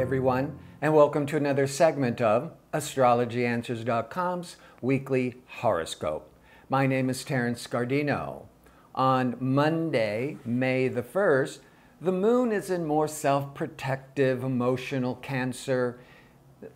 everyone, and welcome to another segment of AstrologyAnswers.com's weekly horoscope. My name is Terence Scardino. On Monday, May the 1st, the moon is in more self-protective, emotional Cancer.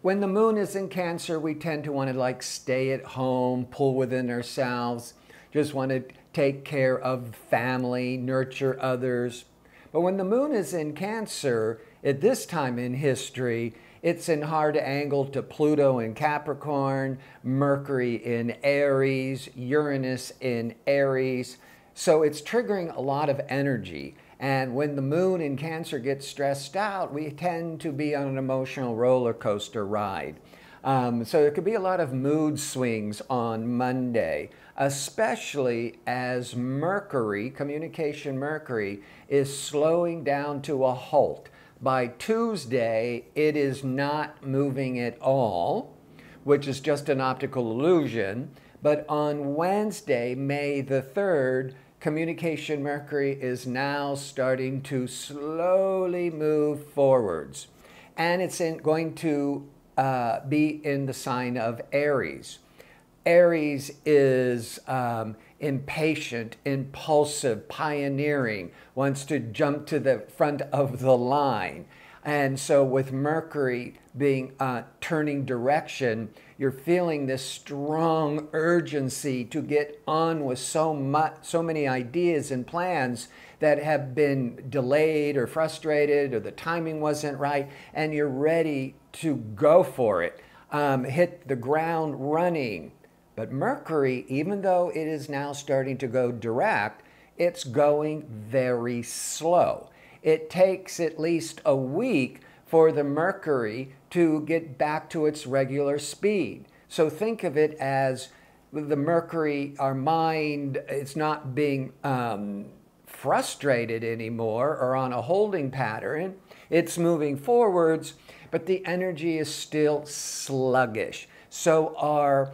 When the moon is in Cancer, we tend to want to stay at home, pull within ourselves, just want to take care of family, nurture others. But when the moon is in Cancer, at this time in history, it's in hard angle to Pluto in Capricorn, Mercury in Aries, Uranus in Aries. So it's triggering a lot of energy. And when the moon in Cancer gets stressed out, we tend to be on an emotional roller coaster ride. So there could be a lot of mood swings on Monday, especially as Mercury, communication Mercury, is slowing down to a halt. By Tuesday, it is not moving at all, which is just an optical illusion. But on Wednesday, May the 3rd, communication Mercury is now starting to slowly move forwards. And it's going to be in the sign of Aries. Aries is impatient, impulsive, pioneering, wants to jump to the front of the line. And so with Mercury being turning direction, you're feeling this strong urgency to get on with so many ideas and plans that have been delayed or frustrated, or the timing wasn't right, and you're ready to go for it, hit the ground running. But Mercury, even though it is now starting to go direct, it's going very slow. It takes at least a week for the Mercury to get back to its regular speed. So think of it as the Mercury, our mind, it's not being frustrated anymore or on a holding pattern. It's moving forwards, but the energy is still sluggish. So our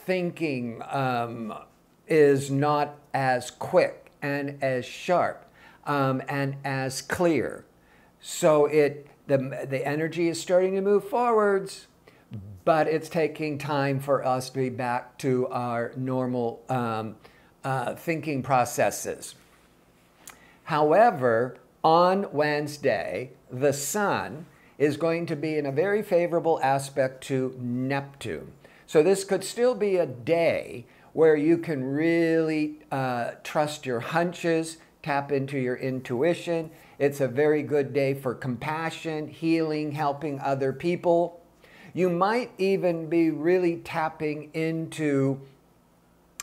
thinking is not as quick and as sharp and as clear. So the energy is starting to move forwards, but it's taking time for us to be back to our normal thinking processes. However, on Wednesday, the Sun is going to be in a very favorable aspect to Neptune. So this could still be a day where you can really trust your hunches, tap into your intuition. It's a very good day for compassion, healing, helping other people. You might even be really tapping into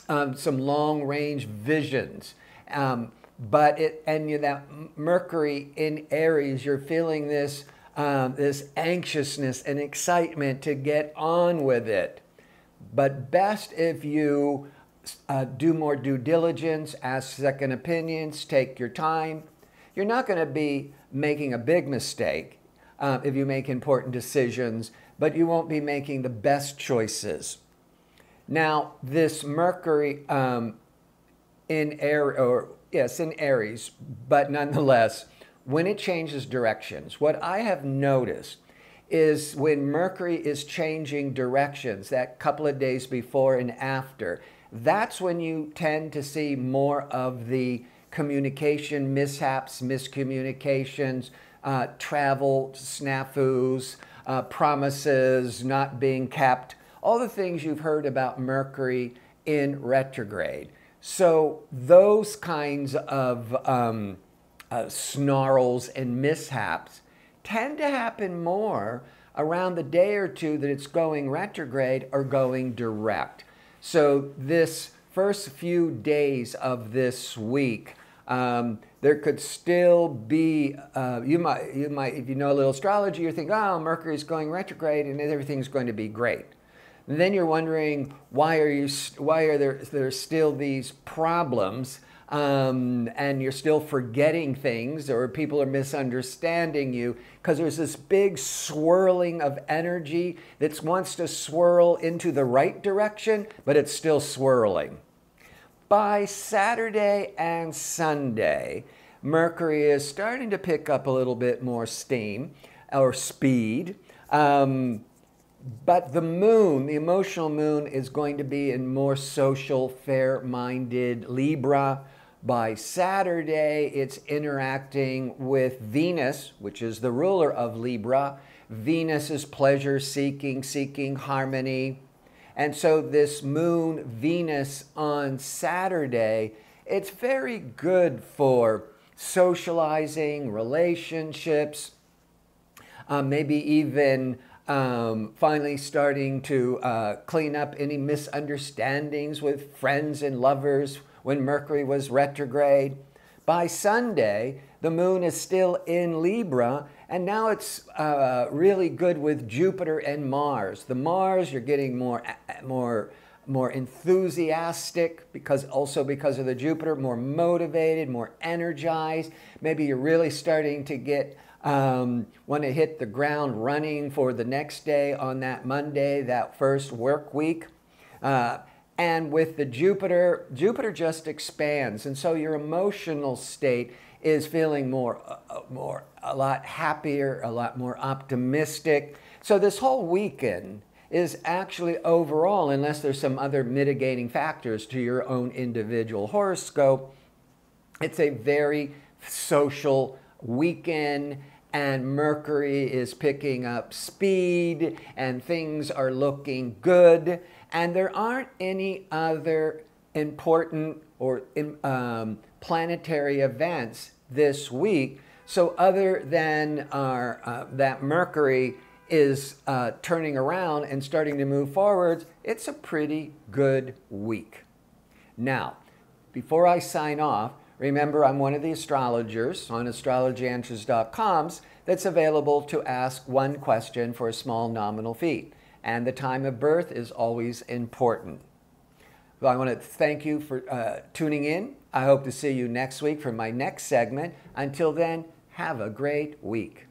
some long-range visions. That Mercury in Aries, you're feeling this anxiousness and excitement to get on with it. But best if you do more due diligence, ask second opinions, take your time. You're not going to be making a big mistake if you make important decisions, but you won't be making the best choices. Now, this Mercury in Aries, but nonetheless, when it changes directions, what I have noticed is when Mercury is changing directions, that couple of days before and after, that's when you tend to see more of the communication mishaps, miscommunications, travel snafus, promises not being kept, all the things you've heard about Mercury in retrograde. So those kinds of snarls and mishaps tend to happen more around the day or two that it's going retrograde or going direct. So this first few days of this week, there could still be, you might, if you know a little astrology, you're thinking, oh, Mercury's going retrograde and everything's going to be great. And then you're wondering, why are there still these problems? And you're still forgetting things, or people are misunderstanding you, because there's this big swirling of energy that wants to swirl into the right direction, but it's still swirling. By Saturday and Sunday, Mercury is starting to pick up a little bit more steam or speed. But the moon, the emotional moon, is going to be in more social, fair-minded Libra. By Saturday, it's interacting with Venus, which is the ruler of Libra. Venus is pleasure-seeking, seeking harmony. And so this moon, Venus, on Saturday, it's very good for socializing, relationships, maybe even finally starting to clean up any misunderstandings with friends and lovers when Mercury was retrograde. By Sunday, the moon is still in Libra, and now it's really good with Jupiter and Mars. The Mars, you're getting more enthusiastic because of the Jupiter, more motivated, more energized. Maybe you're really starting to get want to hit the ground running for the next day on that Monday, that first work week. And with the Jupiter just expands. And so your emotional state is feeling a lot happier, a lot more optimistic. So this whole weekend is actually overall, unless there's some other mitigating factors to your own individual horoscope, it's a very social weekend, and Mercury is picking up speed and things are looking good, and there aren't any other important or planetary events this week. So other than that Mercury is turning around and starting to move forwards, it's a pretty good week. Now, before I sign off, remember, I'm one of the astrologers on astrologyanswers.com that's available to ask one question for a small nominal fee. And the time of birth is always important. Well, I want to thank you for tuning in. I hope to see you next week for my next segment. Until then, have a great week.